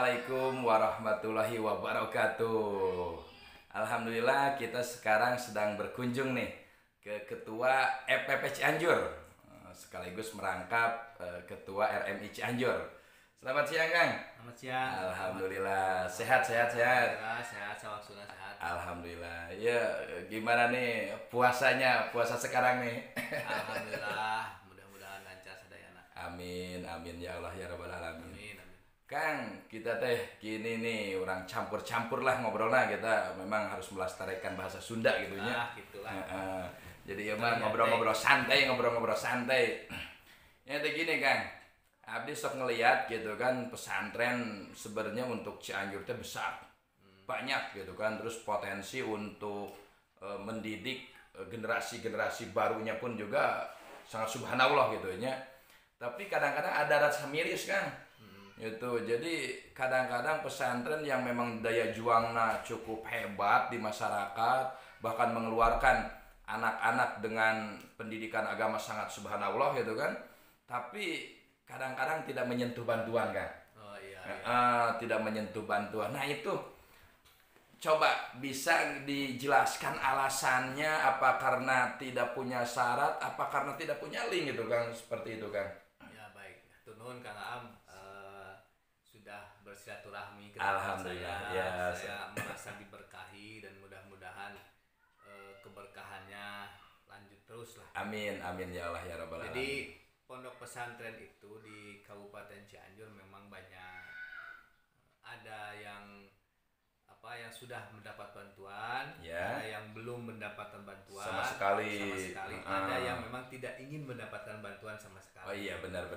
Assalamualaikum warahmatullahi wabarakatuh. Alhamdulillah kita sekarang sedang berkunjung nih ke Ketua FPP Cianjur, sekaligus merangkap Ketua RMI Cianjur. Selamat siang Kang. Selamat siang. Alhamdulillah sehat. Alhamdulillah sehat, sawah sunnah sehat. Alhamdulillah. Ya gimana nih puasa sekarang nih? Alhamdulillah, mudah-mudahan lancar sadayana. Amin ya Allah ya Rabbal Alamin. Amin. Kang, kita teh gini nih, orang campur-campur lah ngobrolnya. Kita memang harus melestarikan bahasa Sunda gitu ya. Gitulah. Jadi ya mah ngobrol-ngobrol santai. Ya teh gini Kang, abdi sok ngeliat gitu kan, pesantren sebenarnya untuk Cianjur teh besar, banyak gitu kan. Terus potensi untuk mendidik generasi barunya pun juga sangat subhanallah gitu ya. Tapi kadang-kadang ada rasa miris kan. Gitu. Jadi kadang-kadang pesantren yang memang daya juangnya cukup hebat di masyarakat, bahkan mengeluarkan anak-anak dengan pendidikan agama sangat subhanallah gitu kan, tapi kadang-kadang tidak menyentuh bantuan kan. Oh iya. Tidak menyentuh bantuan. Nah itu coba bisa dijelaskan alasannya, apa karena tidak punya syarat, apa karena tidak punya link gitu kan, seperti itu kan. Ya baik, turun Kang Am. Sudah bersilaturahmi ke Alhamdulillah saya merasa diberkahi dan mudah-mudahan keberkahannya lanjut terus lah. Amin ya Allah ya Rabbal Alamin. Jadi pondok pesantren itu di Kabupaten Cianjur memang banyak, ada yang sudah mendapat bantuan, ya. Ada yang belum mendapatkan bantuan sama sekali. Ada yang memang tidak ingin mendapatkan bantuan sama sekali. Oh iya benar.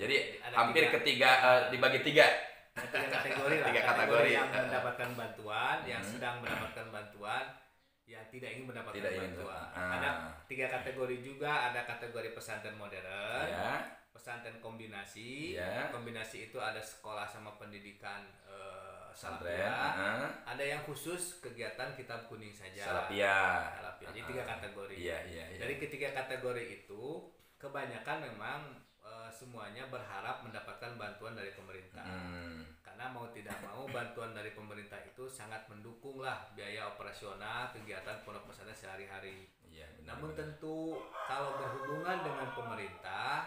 Jadi ada hampir dibagi tiga. Tiga kategori lah. Tiga kategori yang mendapatkan bantuan, yang sedang mendapatkan bantuan, yang tidak ingin mendapatkan bantuan. Ada tiga kategori juga. Ada kategori pesantren modern, pesantren kombinasi. Kombinasi itu ada sekolah sama pendidikan salafiyah. Ada yang khusus kegiatan kitab kuning saja. Salafiyah. Jadi tiga kategori. Iya. Dari ketiga kategori itu kebanyakan memang semuanya berharap mendapatkan bantuan dari pemerintah. Karena mau tidak mau bantuan dari pemerintah itu sangat mendukung lah biaya operasional kegiatan pondok pesantren sehari-hari. Namun tentu kalau berhubungan dengan pemerintah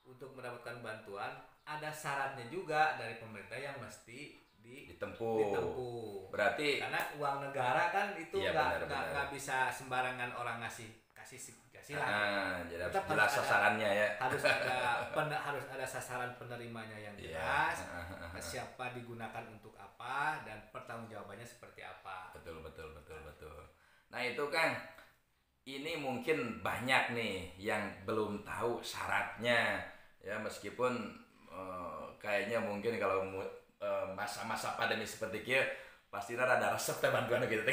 untuk mendapatkan bantuan ada syaratnya juga dari pemerintah yang mesti ditempuh. Berarti karena uang negara kan itu nggak bisa sembarangan orang kasih lah. Jadi harus jelas sasarannya ya. Harus ada sasaran penerimanya yang jelas. Siapa digunakan untuk apa dan pertanggungjawabannya seperti apa. Betul. Nah itu kan ini mungkin banyak nih yang belum tahu syaratnya ya, meskipun kayaknya mungkin kalau masa-masa pandemi seperti itu pasti ada resep bantuan gitu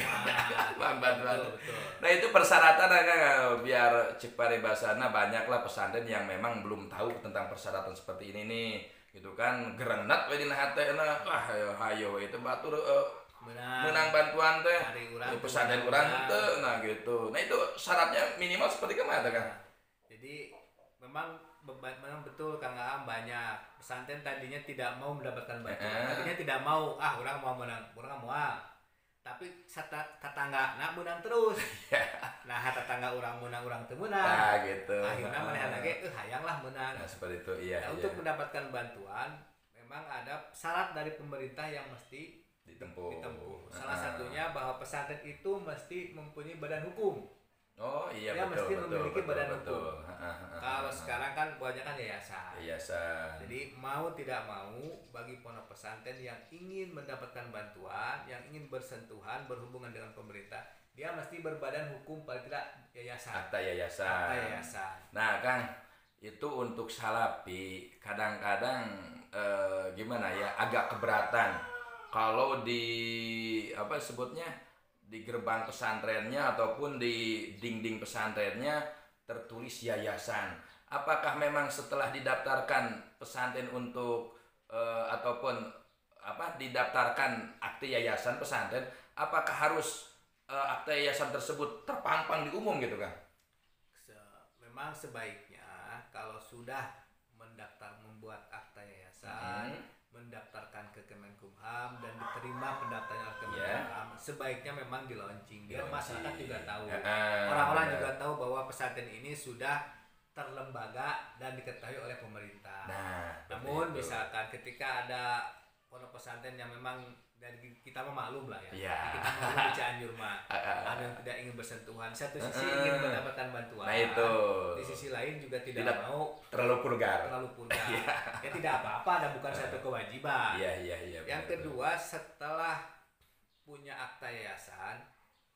bantuan. Betul. Nah itu persyaratan kan biar cipari bahasana, banyaklah pesantren yang memang belum tahu tentang persyaratan seperti ini nih gitu kan. Gerenat we dina hatena hayo itu batur menang bantuan teh di pesantren urang teh. Nah gitu. Nah itu syaratnya minimal seperti kemana kan? Jadi memang betul Kang Aam, banyak pesantren tadinya tidak mau mendapatkan bantuan. Tadinya tidak mau, orang mau menang, orang mau. Tapi tetangga nak menang terus. Nah, tetangga orang menang, orang teu menang. Nah, gitu. Akhirnya maneh lagi hayanglah menang. Nah, seperti itu. Iya. Untuk mendapatkan bantuan memang ada syarat dari pemerintah yang mesti ditempuh. Salah satunya bahwa pesantren itu mesti mempunyai badan hukum. Oh iya, dia mesti memiliki badan hukum. Kalau sekarang kan banyak kan yayasan. Jadi mau tidak mau bagi pondok pesantren yang ingin mendapatkan bantuan, yang ingin bersentuhan berhubungan dengan pemerintah, dia mesti berbadan hukum paling tidak yayasan. Akta yayasan. Nah Kang, itu untuk salapi kadang-kadang gimana ya, agak keberatan kalau di di gerbang pesantrennya ataupun di dinding pesantrennya tertulis yayasan. Apakah memang setelah didaftarkan pesantren untuk ataupun didaftarkan akte yayasan pesantren, apakah harus akte yayasan tersebut terpampang di umum gitu kan? Memang sebaiknya kalau sudah membuat akta yayasan, mendaftarkan ke Kemenkumham Am dan diterima pendaftarannya oleh Kementerian Am, sebaiknya memang di launching biar masyarakat juga tahu, orang-orang juga tahu bahwa pesantren ini sudah terlembaga dan diketahui oleh pemerintah. Namun misalkan ketika ada pondok pesantren yang memang dari kita memaklum lah ya, kita maklum di Cianjur mah ada yang tidak ingin bersentuhan, satu sisi ingin mendapatkan bantuan, di sisi lain juga tidak mau terlalu vulgar, ya tidak apa-apa dan bukan satu kewajiban. Yang kedua, setelah punya akta yayasan,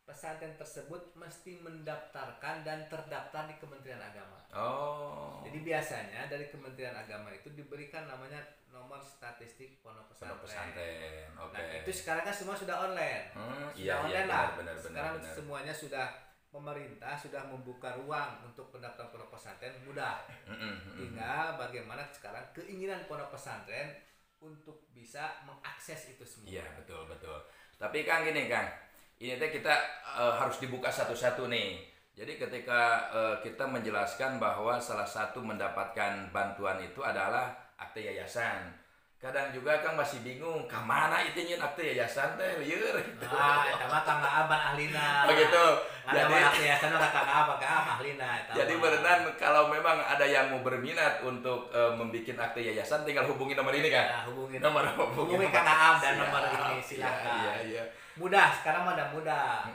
pesantren tersebut mesti mendaftarkan dan terdaftar di Kementerian Agama. Jadi biasanya dari Kementerian Agama itu diberikan namanya nomor statistik pondok pesantren. Nah itu sekarang kan semua sudah online, online lah. Sekarang semuanya sudah, pemerintah sudah membuka ruang untuk pendaftaran pondok pesantren mudah. Tinggal bagaimana sekarang keinginan pondok pesantren untuk bisa mengakses itu semua. Iya betul. Tapi Kang gini Kang, ini teh kita harus dibuka satu-satu nih. Jadi ketika kita menjelaskan bahwa salah satu mendapatkan bantuan itu adalah akte yayasan. Kadang juga Kang masih bingung, kemana itu nyin akte yayasan teh, lieur gitu. Eta mah Kang Aban ahlina. Begitu. Jadi akte yayasan mah Kang Aban ahlina. Jadi berenang kalau memang ada yang mau berminat untuk membuat akte yayasan, tinggal hubungi nomor ini kan. Hubungi Kang Aab dan nomor ini silakan. Iya. Mudah, sekarang mah mudah.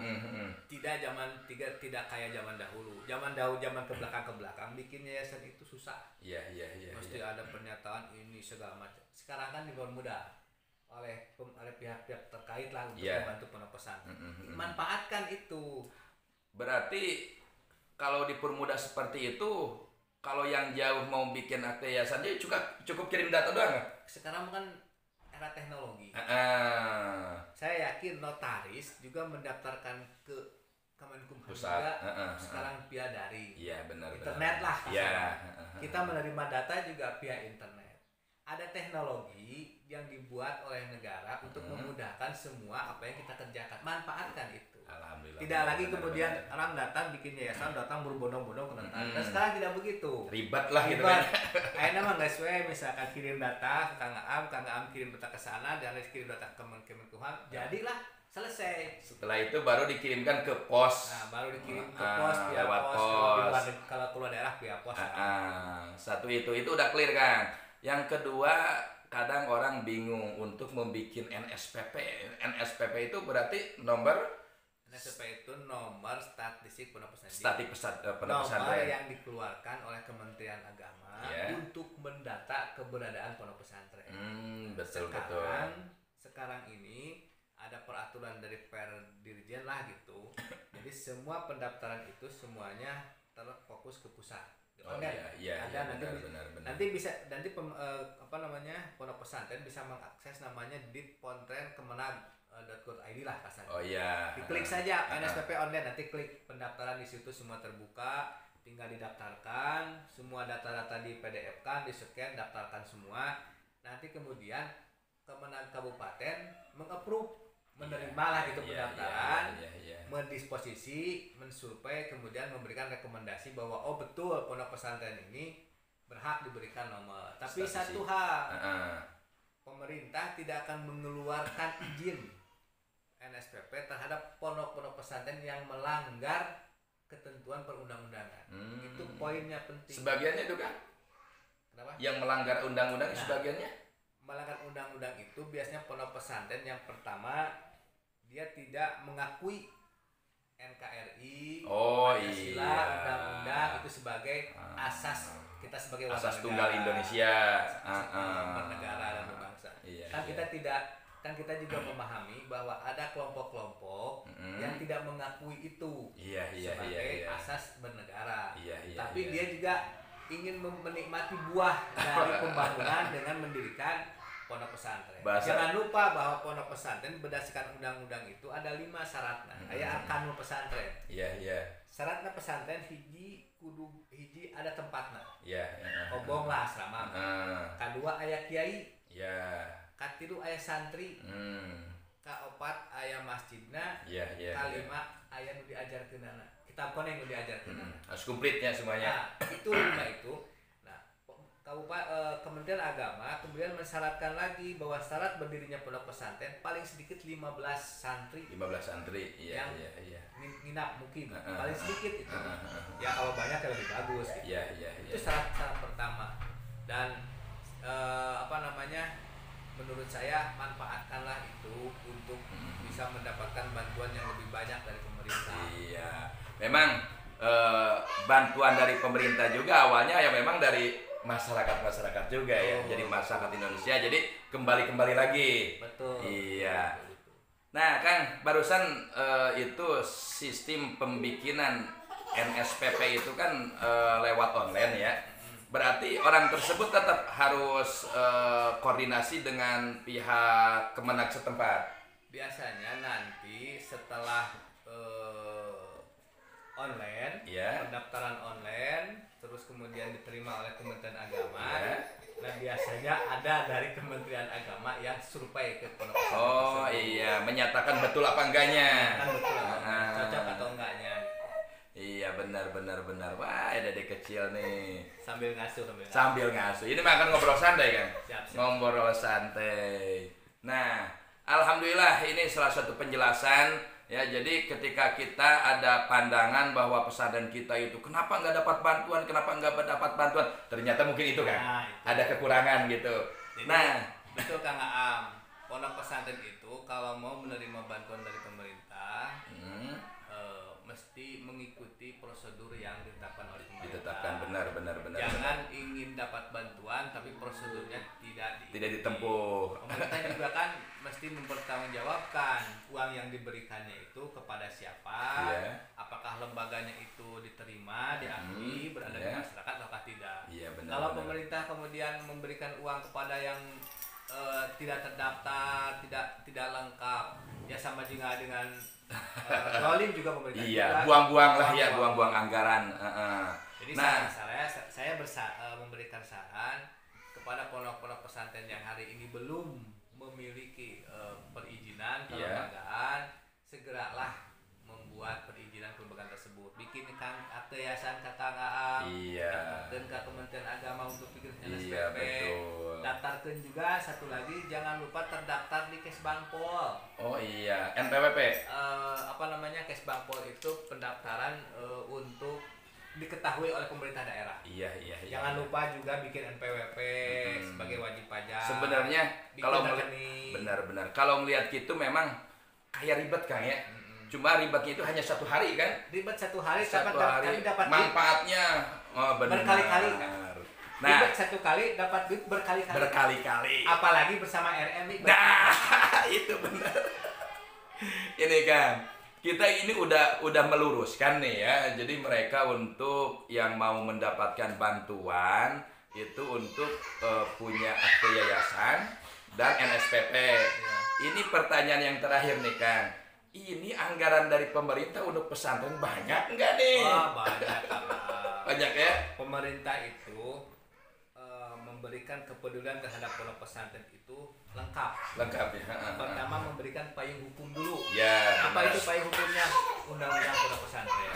Tidak kayak zaman dahulu. Zaman ke belakang bikin yayasan itu susah. Iya. Mesti ada pernyataan ini segala macam. Sekarang kan dipermudah oleh pihak-pihak terkait lah untuk membantu pondok pesantren. Manfaatkan itu. Berarti kalau dipermudah seperti itu, kalau yang jauh mau bikin akte yayasan dia cukup kirim data doang nggak? Sekarang kan era teknologi. Saya yakin notaris juga mendaftarkan ke Kemenkumham juga sekarang via daring. Iya benar. Internet lah. Kita menerima data juga via internet. Ada teknologi yang dibuat oleh negara untuk memudahkan semua apa yang kita kerjakan. Manfaatkan itu. Alhamdulillah. Tidak lagi kemudian orang datang bikin yayasan, datang berbondong-bondong ke notaris. Dan sekarang tidak begitu. Ribet lah gitu kan. Akhirnya mah nggak sesuai, misalkan kirim data ke Kang Aam kirim data ke sana, dan kirim data ke Kemenkumham, jadilah selesai. Setelah itu baru dikirimkan ke pos. Nah, baru dikirim ke pos, via pos. Kalau keluar daerah via pos. Satu itu udah clear kan. Yang kedua, kadang orang bingung untuk membuat NSPP. NSPP itu berarti nomor itu nomor statistik pondok pesantren. Nomor yang dikeluarkan oleh Kementerian Agama untuk mendata keberadaan pondok pesantren. Betul. Sekarang ini ada peraturan dari Perdirjen lah gitu. Jadi semua pendaftaran itu semuanya terfokus ke pusat. Nanti pondok pesantren bisa mengakses namanya ditpontren.kemenag.go.id lah kasarnya. Diklik saja NSPP online, nanti klik pendaftaran, di situ semua terbuka, tinggal didaftarkan, semua data-data di PDF kan, di-scan, daftarkan semua. Nanti kemudian Kemenag Kabupaten meng-approve, menerima lah itu pendaftaran, mendisposisi, mensurvei, kemudian memberikan rekomendasi bahwa betul pondok pesantren ini berhak diberikan nomor. Tapi satu hal, pemerintah tidak akan mengeluarkan izin NSPP terhadap pondok-pondok pesantren yang melanggar ketentuan perundang-undangan. Itu poinnya penting. Sebagiannya itu kan? Kenapa? Yang melanggar undang-undang sebagiannya? Melanggar undang-undang itu biasanya pondok pesantren yang pertama dia tidak mengakui NKRI, Pancasila, undang-undang itu sebagai asas kita sebagai warga asas tunggal Indonesia, bernegara dan berbangsa. Kan kita juga memahami bahwa ada kelompok-kelompok yang tidak mengakui itu sebagai asas bernegara. Tapi dia juga ingin menikmati buah dari pembangunan dengan mendirikan pondok pesantren. Jangan lupa bahwa pondok pesantren berdasarkan undang-undang itu ada 5 syaratnya. Aya arkanul pesantren. Syaratnya pesantren hiji ada tempatnya. Obong lah asrama. Kedua aya kiai. Katilu aya santri. Kaopat aya masjidna. Kalima aya nu diajarkeunana. Kitab koneng nu diajarkeunana. Harus komplitnya semuanya. Nah, itu 5 itu. Nah, Kementerian Agama kemudian mensyaratkan lagi bahwa syarat berdirinya pondok pesantren paling sedikit 15 santri. 15 santri, iya, yang iya. nginap mungkin paling sedikit itu. Ya kalau banyak ya lebih bagus gitu. Iya. Itu syarat pertama. Dan menurut saya manfaatkanlah itu untuk bisa mendapatkan bantuan yang lebih banyak dari pemerintah. Iya. Memang bantuan dari pemerintah juga awalnya ya memang dari masyarakat juga ya. Jadi masyarakat Indonesia jadi kembali lagi. Betul. Iya. Betul. Nah, Kang, barusan itu sistem pembikinan NSPP itu kan lewat online ya. Berarti orang tersebut tetap harus koordinasi dengan pihak Kemenak setempat. Biasanya nanti setelah online, pendaftaran online, terus kemudian diterima oleh Kementerian Agama. Nah biasanya ada dari Kementerian Agama yang survei ke pondok pesantren. Oh iya, menyatakan betul apa enggaknya. Betul cocok atau enggaknya. Iya benar. Wah, ada adik kecil nih. Sambil ngasuh. Ini makan ngobrol santai kan? Siap. Ngobrol santai. Nah, alhamdulillah ini salah satu penjelasan. Ya, jadi ketika kita ada pandangan bahwa pesantren kita itu kenapa nggak dapat bantuan, ternyata mungkin itu kan, nah, itu. ada kekurangan gitu. Jadi, nah, betul Kang Aam, pondok pesantren itu kalau mau menerima bantuan dari pemerintah, mesti mengikuti prosedur yang ditetapkan oleh pemerintah. Ditetapkan benar. Jangan ingin dapat bantuan tapi prosedurnya tidak ditempuh. Pemerintah juga kan mesti mempertanggungjawabkan uang yang diberikannya itu kepada siapa, apakah lembaganya itu diterima, diakui, berada di masyarakat ataukah tidak. Kalau pemerintah kemudian memberikan uang kepada yang tidak terdaftar, tidak lengkap, ya sama juga dengan dolim juga pemerintah. Iya, buang-buang anggaran. Jadi saya memberikan saran kepada pondok-pondok pesantren yang hari ini belum memiliki perizinan kelembagaan, segeralah membuat perizinan kelembagaan tersebut. Bikin akte yayasan ke Kang Aam, daftarkan ke Kementerian Agama untuk bikin NSPP. Daftarkan juga satu lagi, jangan lupa terdaftar di Kesbangpol. Oh iya, NPWP. Kesbangpol itu pendaftaran untuk diketahui oleh pemerintah daerah. Iya. Jangan lupa juga bikin NPWP sebagai wajib pajak. Sebenarnya kalau benar. Kalau melihat gitu memang kayak ribet Kang ya. Cuma ribetnya itu hanya 1 hari kan? Ribet 1 hari, tapi dapat manfaatnya berkali-kali. Nah, ribet 1 kali dapat duit berkali-kali. Apalagi bersama RMI. Nah, itu benar. Ini kan kita ini udah meluruskan nih ya. Jadi mereka untuk yang mau mendapatkan bantuan itu untuk punya akte yayasan dan NSPP. Ini pertanyaan yang terakhir nih Kang. Ini anggaran dari pemerintah untuk pesantren banyak enggak nih? Banyak Kang. Banyak ya? Pemerintah itu memberikan kepedulian terhadap pondok pesantren itu lengkap ya. Pertama memberikan payung hukum dulu. Apa itu payung hukumnya? Undang-undang pondok pesantren.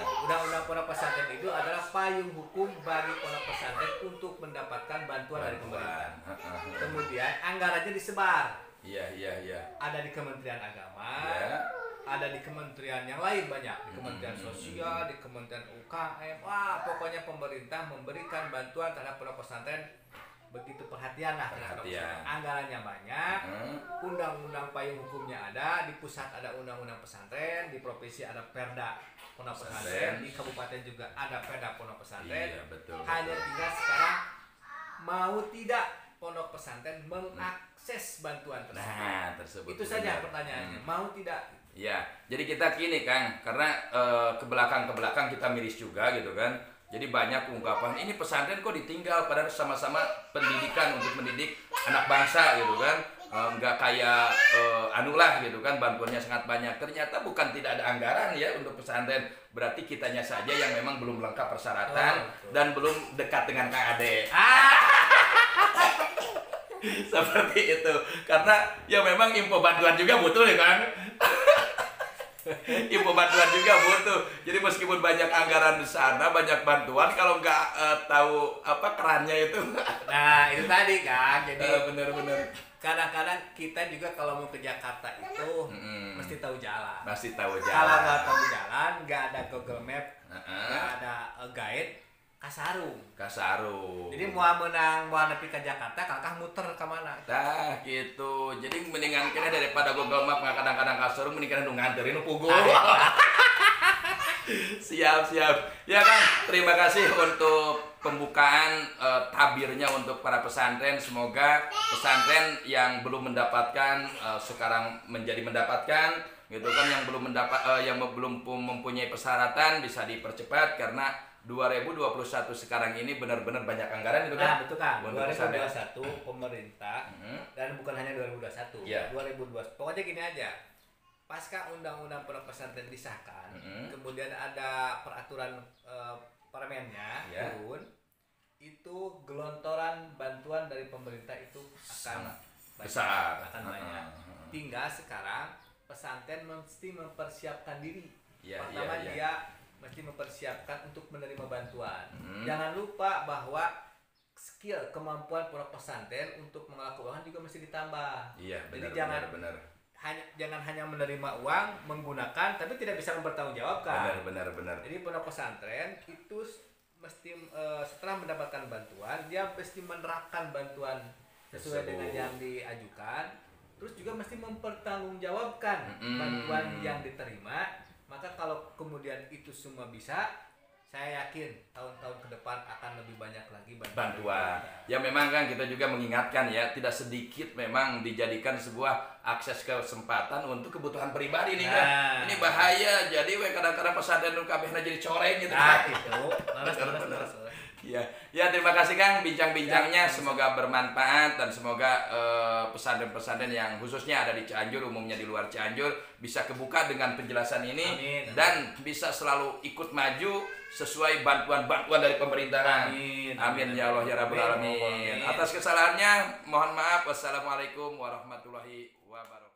Undang-undang pondok pesantren itu adalah payung hukum bagi pondok pesantren untuk mendapatkan bantuan dari pemerintah. Kemudian anggarannya disebar. Iya. Ada di Kementerian Agama. Ada di kementerian yang lain banyak, di Kementerian Sosial, di Kementerian UKM. Pokoknya pemerintah memberikan bantuan terhadap pondok pesantren begitu perhatian lah terhadap anggarannya banyak, undang-undang payung hukumnya ada, di pusat ada undang-undang pesantren, di provinsi ada perda pondok pesantren, di kabupaten juga ada perda pondok pesantren. Hanya tinggal sekarang mau tidak pondok pesantren mengakses bantuan tersebut. Itu saja pertanyaannya, mau tidak? Ya, jadi kita gini Kang, karena ke belakang kita miris juga gitu kan. Jadi banyak ungkapan ini pesantren kok ditinggal padahal sama-sama pendidikan untuk mendidik anak bangsa gitu kan. Nggak kayak anulah gitu kan, bantuannya sangat banyak. Ternyata bukan tidak ada anggaran ya untuk pesantren. Berarti kitanya saja yang memang belum lengkap persyaratan dan belum dekat dengan Kang Ade. Seperti itu. Karena ya memang info bantuan juga butuh ya kan. Info bantuan juga butuh. Jadi meskipun banyak anggaran di sana, banyak bantuan, kalau nggak tahu apa kerannya itu. Nah itu tadi kan, jadi Bener-bener. kadang-kadang kita juga kalau mau ke Jakarta itu mesti tahu jalan. Pasti tahu Kalau jalan. nggak tahu jalan, nggak ada Google Map, Heeh. nggak ada guide, kasarung. Kasarung. Jadi mau menang, mau nepi ke Jakarta, kakak muter kemana? Nah gitu. Jadi mendingan kena daripada Google Map nggak kadang-kadang kasarung, mendingan nu nganterin nu pugul. Siap. Ya Kang, terima kasih untuk pembukaan tabirnya untuk para pesantren. Semoga pesantren yang belum mendapatkan sekarang menjadi mendapatkan, gitu kan, yang belum yang belum mempunyai persyaratan bisa dipercepat karena 2021 sekarang ini benar-benar banyak anggaran itu kan. Nah betul kan, Untuk pesantren. 2021 pemerintah dan bukan hanya 2021, Iya. 2022. Pokoknya gini aja. Pasca undang-undang pondok pesantren disahkan, kemudian ada peraturan permennya Ya. turun, itu gelontoran bantuan dari pemerintah itu akan Sangat banyak, besar. akan banyak. Tinggal sekarang pesantren mesti mempersiapkan diri. Ya, Pertama ya. dia mesti mempersiapkan untuk menerima bantuan. Jangan lupa bahwa skill kemampuan pondok pesantren untuk mengelola keuangan juga mesti ditambah. Iya, Jadi benar. jangan hanya menerima uang, menggunakan tapi tidak bisa mempertanggungjawabkan. Benar. Jadi pondok pesantren itu mesti setelah mendapatkan bantuan, dia mesti menerapkan bantuan sesuai dengan yang diajukan, terus juga mesti mempertanggungjawabkan bantuan yang diterima. Maka kalau kemudian itu semua bisa, saya yakin tahun-tahun ke depan akan lebih banyak lagi Bantuan. Ya memang kan kita juga mengingatkan ya, tidak sedikit memang dijadikan sebuah akses kesempatan untuk kebutuhan pribadi nih kan. Ini bahaya, jadi kadang-kadang pesantren nu kabehna jadi coreng gitu. Gitu. Terus. Ya terima kasih Kang bincang-bincangnya, semoga bermanfaat dan semoga pesantren-pesantren yang khususnya ada di Cianjur, umumnya di luar Cianjur, bisa kebuka dengan penjelasan ini. Amin. Dan bisa selalu ikut maju sesuai bantuan-bantuan dari pemerintahan. Amin ya Allah ya Rabbal Alamin. Atas kesalahannya mohon maaf. Wassalamualaikum warahmatullahi wabarakatuh.